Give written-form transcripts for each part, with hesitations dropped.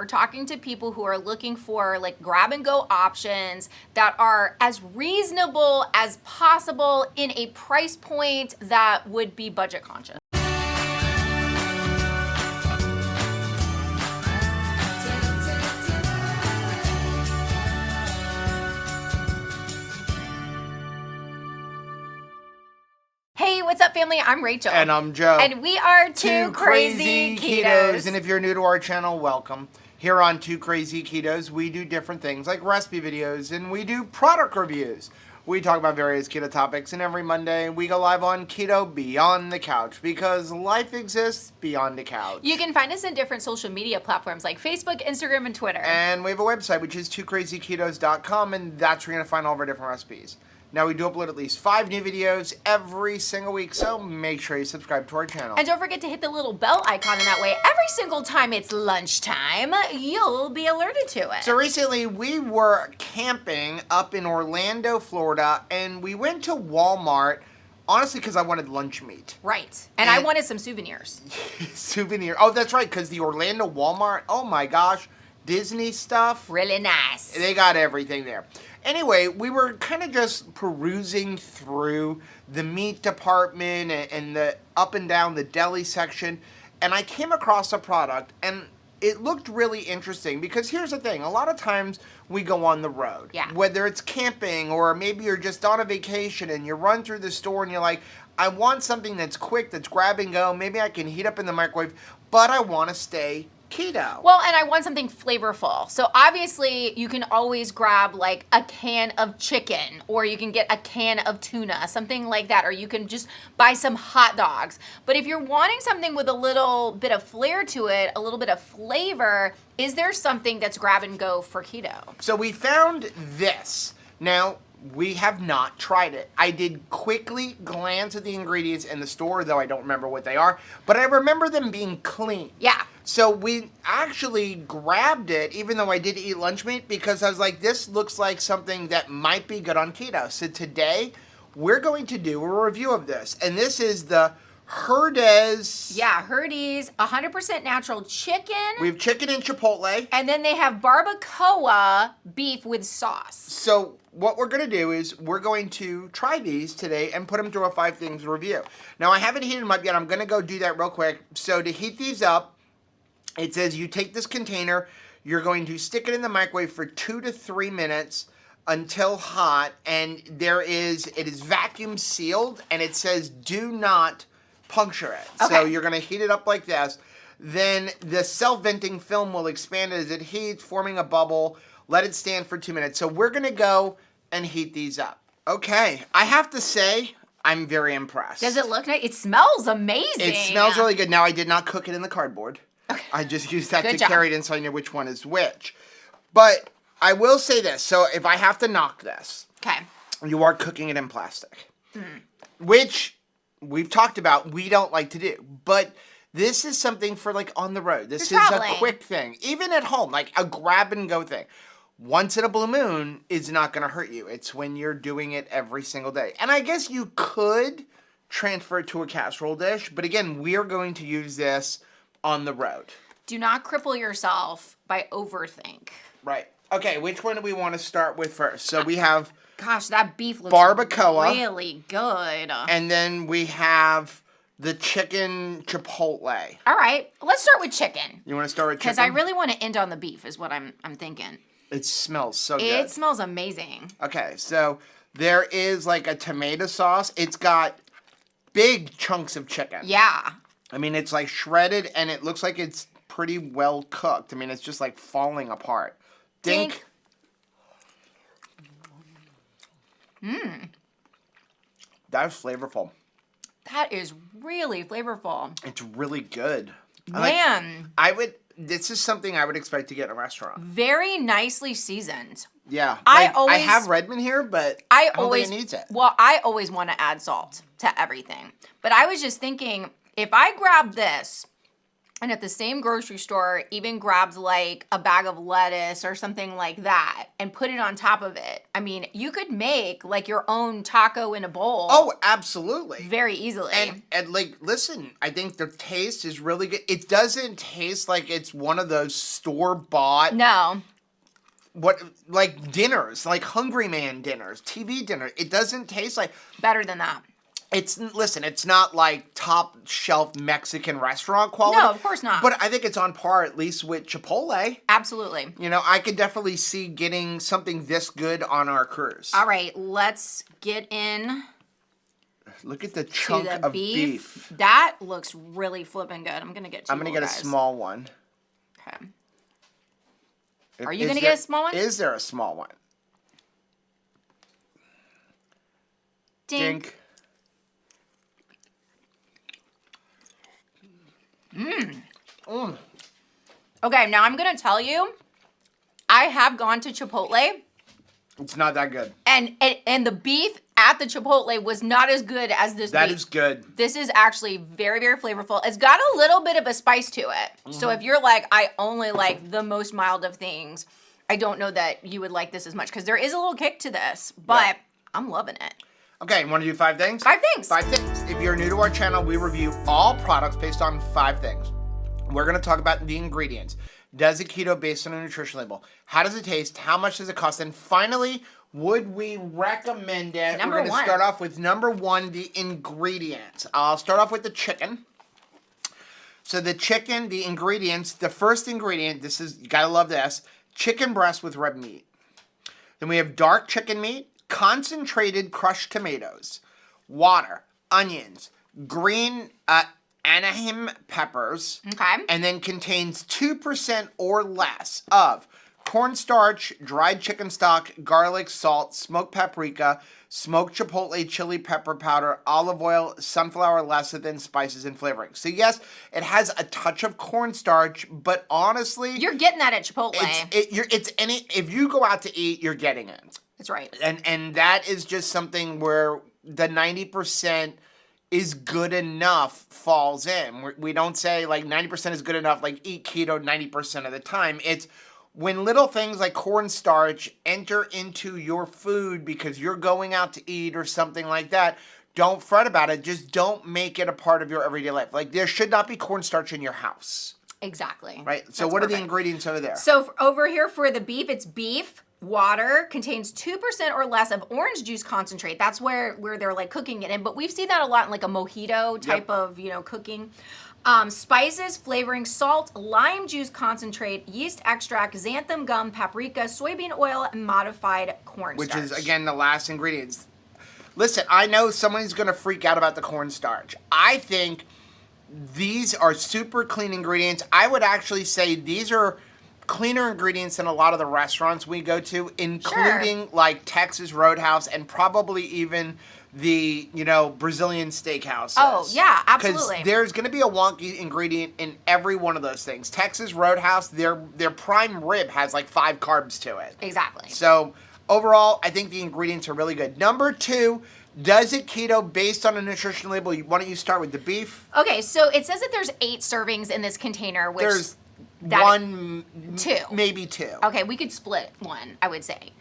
We're talking to people who are looking for like grab and go options that are as reasonable as possible in a price point that would be budget conscious. Hey, what's up, family? I'm Rachel. And I'm Joe. And we are Two Crazy Ketos. And if you're new to our channel, welcome. Here on Two Crazy Ketos, we do different things like recipe videos and we do product reviews. We talk about various keto topics, and every Monday we go live on Keto Beyond the Couch because life exists beyond the couch. You can find us in different social media platforms like Facebook, Instagram, and Twitter. And we have a website, which is twocrazyketos.com, and that's where you're going to find all of our different recipes. Now, we do upload at least 5 new videos every single week, so make sure you subscribe to our channel. And don't forget to hit the little bell icon, and that way every single time it's lunchtime, you'll be alerted to it. So recently, we were camping up in Orlando, Florida, and we went to Walmart, honestly, because I wanted lunch meat. Right. And I wanted some souvenirs. Souvenir. Oh, that's right, because the Orlando Walmart, oh my gosh, Disney stuff. Really nice. They got everything there. Anyway, we were kind of just perusing through the meat department and the up and down the deli section, and I came across a product, and it looked really interesting because here's the thing. A lot of times we go on the road, whether it's camping or maybe you're just on a vacation and you run through the store and you're like, I want something that's quick, that's grab and go. Maybe I can heat up in the microwave, but I want to stay keto. Well, and I want something flavorful. So obviously you can always grab like a can of chicken, or you can get a can of tuna, something like that, or you can just buy some hot dogs. But if you're wanting something with a little bit of flair to it, a little bit of flavor, is there something that's grab and go for keto? So we found this. Now, we have not tried it. I did quickly glance at the ingredients in the store, though I don't remember what they are, but I remember them being clean. Yeah. So we actually grabbed it, even though I did eat lunch meat, because I was like, this looks like something that might be good on keto. So today, we're going to do a review of this, and this is the Herdez. Yeah, Herdez, 100% natural chicken. We have chicken and chipotle. And then they have barbacoa beef with sauce. So what we're going to do is we're going to try these today and put them through a 5 things review. Now, I haven't heated them up yet. I'm going to go do that real quick. So to heat these up, it says you take this container, you're going to stick it in the microwave for 2 to 3 minutes until hot, and it is vacuum sealed, and it says do not puncture it. Okay. So you're going to heat it up like this. Then the self-venting film will expand as it heats, forming a bubble. Let it stand for 2 minutes. So we're going to go and heat these up. Okay. I have to say, I'm very impressed. Does it look nice? It smells amazing. It smells really good. Now, I did not cook it in the cardboard. Okay. I just used that Good to job. carry it in so I knew which one is which. But I will say this. So if I have to knock this, Okay. you are cooking it in plastic, which we've talked about we don't like to do. But this is something for like on the road. This is a quick thing. Even at home, like a grab and go thing. Once in a blue moon is not going to hurt you. It's when you're doing it every single day. And I guess you could transfer it to a casserole dish. But again, we're going to use this on the road. Do not cripple yourself by overthink. Right. Okay, which one do we want to start with first? So we have... Gosh, that beef looks barbacoa. really good. And then we have the chicken chipotle. All right, let's start with chicken. You want to start with chicken? Because I really want to end on the beef is what I'm thinking. It smells so good. It smells amazing. Okay, so there is like a tomato sauce. It's got big chunks of chicken. Yeah. I mean, it's like shredded, and it looks like it's pretty well cooked. I mean, it's just like falling apart. Dink. Mmm. That's flavorful. That is really flavorful. It's really good. Man. This is something I would expect to get in a restaurant. Very nicely seasoned. Yeah. I have Redmond here, but I don't think it needs it. Well, I always want to add salt to everything. But I was just thinking, if I grab this And at the same grocery store, even grabs like a bag of lettuce or something like that and put it on top of it. I mean, you could make like your own taco in a bowl. Oh, absolutely. Very easily. And like, listen, I think the taste is really good. It doesn't taste like it's one of those store-bought. No. Like dinners, like Hungry Man dinners, TV dinner. It doesn't taste like. Better than that. It's not like top shelf Mexican restaurant quality. No, of course not. But I think it's on par at least with Chipotle. Absolutely. You know, I could definitely see getting something this good on our cruise. All right, let's get in. Look at the chunk of beef. That looks really flipping good. I'm gonna get. I'm gonna get a small one. Okay. Are you gonna get a small one? Is there a small one? Dink. Okay, now I'm gonna tell you, I have gone to Chipotle. It's not that good. And the beef at the Chipotle was not as good as this beef. That is good. This is actually very, very flavorful. It's got a little bit of a spice to it. Mm-hmm. So if you're like, I only like the most mild of things, I don't know that you would like this as much because there is a little kick to this, but I'm loving it. Okay, want to do 5 things? 5 things. 5 things. If you're new to our channel, we review all products based on 5 things. We're going to talk about the ingredients. Does it keto based on a nutrition label? How does it taste? How much does it cost? And finally, would we recommend it? Number We're going to one. start off with number 1, the ingredients. I'll start off with the chicken. So the chicken, the ingredients, the first ingredient, this is, you got to love this, chicken breast with red meat. Then we have dark chicken meat, concentrated crushed tomatoes, water, onions, green Anaheim peppers, Okay. and then contains 2% or less of cornstarch, dried chicken stock, garlic, salt, smoked paprika, smoked chipotle chili pepper powder, olive oil, sunflower lecithin, spices, and flavoring. So yes, it has a touch of cornstarch, but honestly, You're getting that at Chipotle. if you go out to eat, you're getting it. That's right. And that is just something where the 90% is good enough falls in. We don't say like 90% is good enough, like eat keto 90% of the time. It's when little things like cornstarch enter into your food because you're going out to eat or something like that, don't fret about it. Just don't make it a part of your everyday life. Like there should not be cornstarch in your house. Exactly. Right? So what are the ingredients over there? So over here for the beef, it's beef. Water contains 2% or less of orange juice concentrate. That's where they're like cooking it in. But we've seen that a lot in like a mojito type of, cooking. Spices, flavoring, salt, lime juice concentrate, yeast extract, xanthan gum, paprika, soybean oil, and modified cornstarch. Which is, again, the last ingredients. Listen, I know someone's going to freak out about the cornstarch. I think these are super clean ingredients. I would actually say these are cleaner ingredients than a lot of the restaurants we go to, including like Texas Roadhouse and probably even the, Brazilian steakhouses. Oh, yeah, absolutely. Because there's going to be a wonky ingredient in every one of those things. Texas Roadhouse, their prime rib has like 5 carbs to it. Exactly. So overall, I think the ingredients are really good. Number 2, does it keto based on a nutrition label? Why don't you start with the beef? Okay, so it says that there's 8 servings in this container, which... There's 1, 2. Maybe 2. Okay, we could split 1, I would say.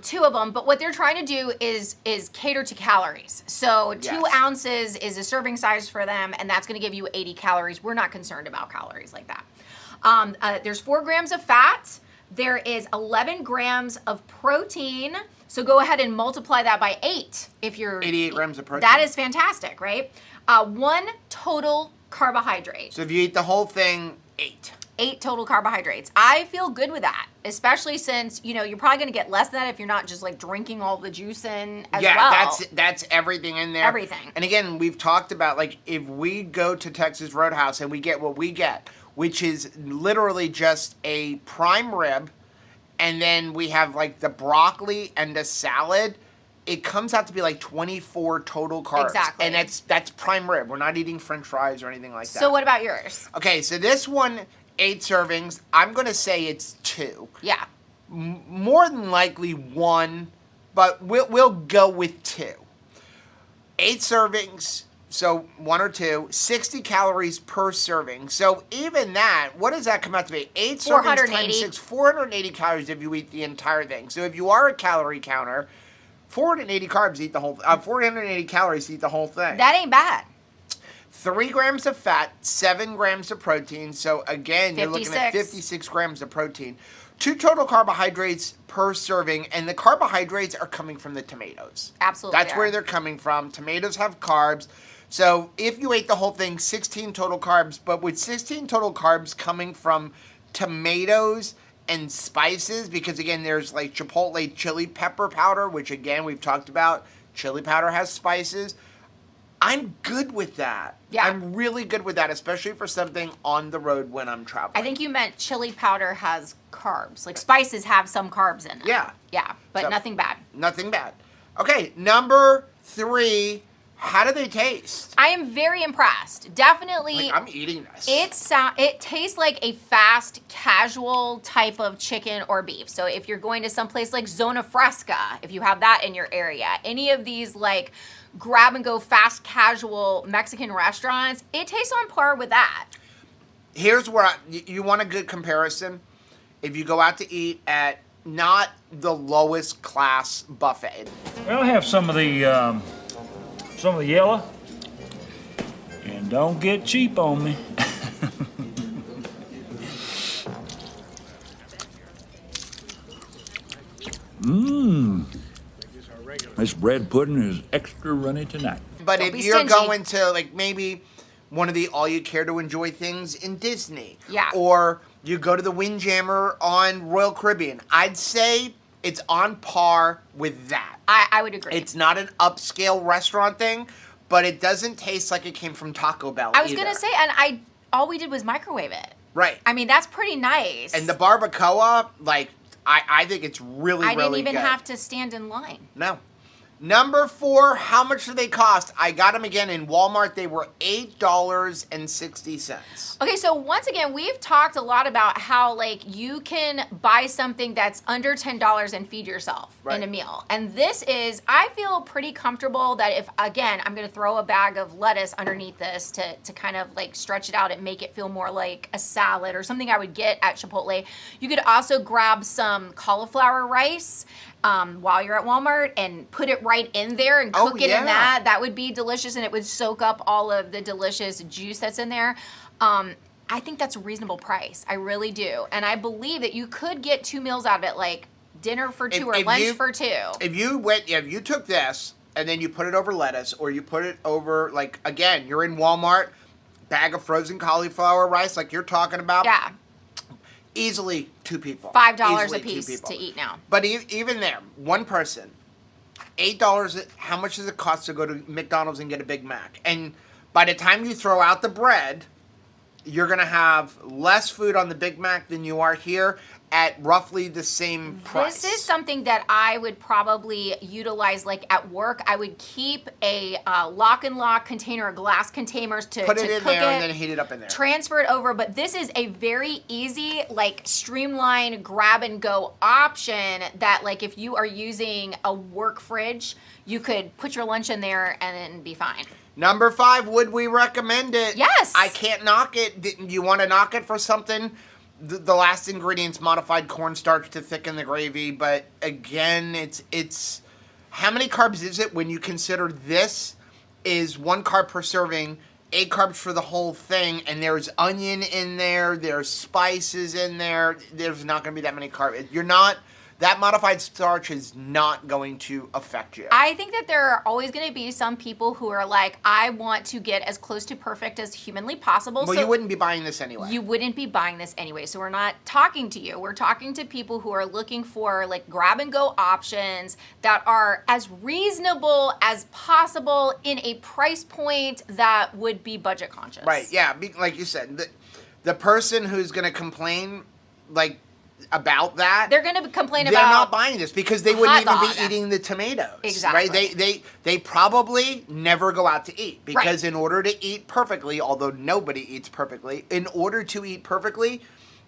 2 of them, but what they're trying to do is cater to calories. So 2 ounces is a serving size for them, and that's going to give you 80 calories. We're not concerned about calories like that. There's 4 grams of fat. There is 11 grams of protein. So go ahead and multiply that by 8 if you're... 88 grams of protein. That is fantastic, right? 1 total carbohydrate. So if you eat the whole thing, 8. 8 total carbohydrates. I feel good with that, especially since, you're probably going to get less than that if you're not just like drinking all the juice in as well. Yeah, that's everything in there. Everything. And again, we've talked about like if we go to Texas Roadhouse and we get what we get, which is literally just a prime rib, and then we have like the broccoli and a salad, it comes out to be like 24 total carbs. Exactly. And that's prime rib. We're not eating French fries or anything like that. So what about yours? Okay, so this one, 8 servings. I'm going to say it's 2. Yeah. More than likely 1, but we'll go with 2. 8 servings, so 1 or 2, 60 calories per serving. So even that, what does that come out to be? 8 servings times 6, 480 calories if you eat the entire thing. So if you are a calorie counter, 480 calories, eat the whole thing. That ain't bad. 3 grams of fat, 7 grams of protein. So again, you're looking at 56 grams of protein. 2 total carbohydrates per serving, and the carbohydrates are coming from the tomatoes. Absolutely. That's where they're coming from. Tomatoes have carbs. So if you ate the whole thing, 16 total carbs, but with 16 total carbs coming from tomatoes and spices, because again, there's like Chipotle chili pepper powder, which again, we've talked about. Chili powder has spices. I'm good with that. Yeah. I'm really good with that, especially for something on the road when I'm traveling. I think you meant chili powder has carbs. Like spices have some carbs in them. Yeah. Yeah, but So, nothing bad. Nothing bad. Okay, number 3, how do they taste? I am very impressed. Definitely. Like, I'm eating this. It tastes like a fast, casual type of chicken or beef. So if you're going to someplace like Zona Fresca, if you have that in your area, any of these like grab and go fast, casual Mexican restaurants, it tastes on par with that. Here's where you want a good comparison. If you go out to eat at not the lowest class buffet. I'll have some of the yellow, and don't get cheap on me. Mmm. This bread pudding is extra runny tonight. But Don't if be you're stingy. going to like maybe one of the all you care to enjoy things in Disney, Yeah. or you go to the Windjammer on Royal Caribbean, I'd say it's on par with that. I would agree. It's not an upscale restaurant thing, but it doesn't taste like it came from Taco Bell I was either. gonna say, and all we did was microwave it. Right. I mean, that's pretty nice. And the barbacoa, like, I think it's really, I really didn't even good. have to stand in line. No. Number 4, how much do they cost? I got them again in Walmart. They were $8.60. Okay, so once again, we've talked a lot about how like you can buy something that's under $10 and feed yourself in a meal. And this is, I feel pretty comfortable that if, again, I'm gonna throw a bag of lettuce underneath this to kind of like stretch it out and make it feel more like a salad or something I would get at Chipotle. You could also grab some cauliflower rice while you're at Walmart and put it right in there and cook it in that. That would be delicious, and it would soak up all of the delicious juice that's in there. I think that's a reasonable price. I really do. And I believe that you could get 2 meals out of it, like dinner for 2 or lunch for 2. If you took this and then you put it over lettuce, or you put it over, like, again, you're in Walmart, bag of frozen cauliflower rice like you're talking about. Yeah. Easily 2 people. $5 Easily a piece to eat now. But even there, one person, $8, how much does it cost to go to McDonald's and get a Big Mac? And by the time you throw out the bread, you're going to have less food on the Big Mac than you are here at roughly the same price. This is something that I would probably utilize like at work. I would keep a lock and lock container, a glass containers to put it in cook there and then heat it up in there. Transfer it over, but this is a very easy, like streamlined grab and go option that like if you are using a work fridge, you could put your lunch in there and then be fine. Number 5, would we recommend it? Yes. I can't knock it. You want to knock it for something? The last ingredient's modified cornstarch to thicken the gravy, but again, it's how many carbs is it when you consider this is 1 carb per serving, 8 carbs for the whole thing, and there's onion in there, there's spices in there. There's not going to be that many carbs. That modified starch is not going to affect you. I think that there are always going to be some people who are like, I want to get as close to perfect as humanly possible. Well, so you wouldn't be buying this anyway. You wouldn't be buying this anyway. So we're not talking to you. We're talking to people who are looking for like grab and go options that are as reasonable as possible in a price point that would be budget conscious. Right, yeah. Like you said, the person who's going to complain, like, about that, they're going to complain they're about not buying this because they wouldn't even dog. be eating the tomatoes. Exactly. Right? They probably never go out to eat because in order to eat perfectly, although nobody eats perfectly, in order to eat perfectly,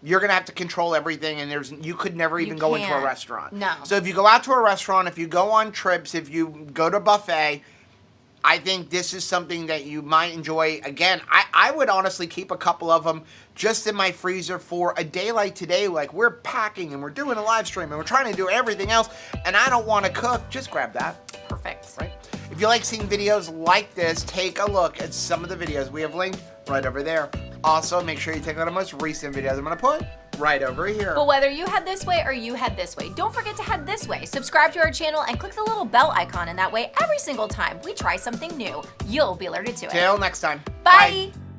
you're going to have to control everything, and you could never even go into a restaurant. No. So if you go out to a restaurant, if you go on trips, if you go to a buffet, I think this is something that you might enjoy. Again, I would honestly keep a couple of them just in my freezer for a day like today. Like, we're packing and we're doing a live stream and we're trying to do everything else, and I don't want to cook. Just grab that. Perfect. Right? If you like seeing videos like this, take a look at some of the videos we have linked right over there. Also, make sure you take a look at the most recent videos I'm going to put right over here. But whether you head this way or you head this way, don't forget to head this way. Subscribe to our channel and click the little bell icon, and that way every single time we try something new, you'll be alerted to it. Till next time. Bye. Bye.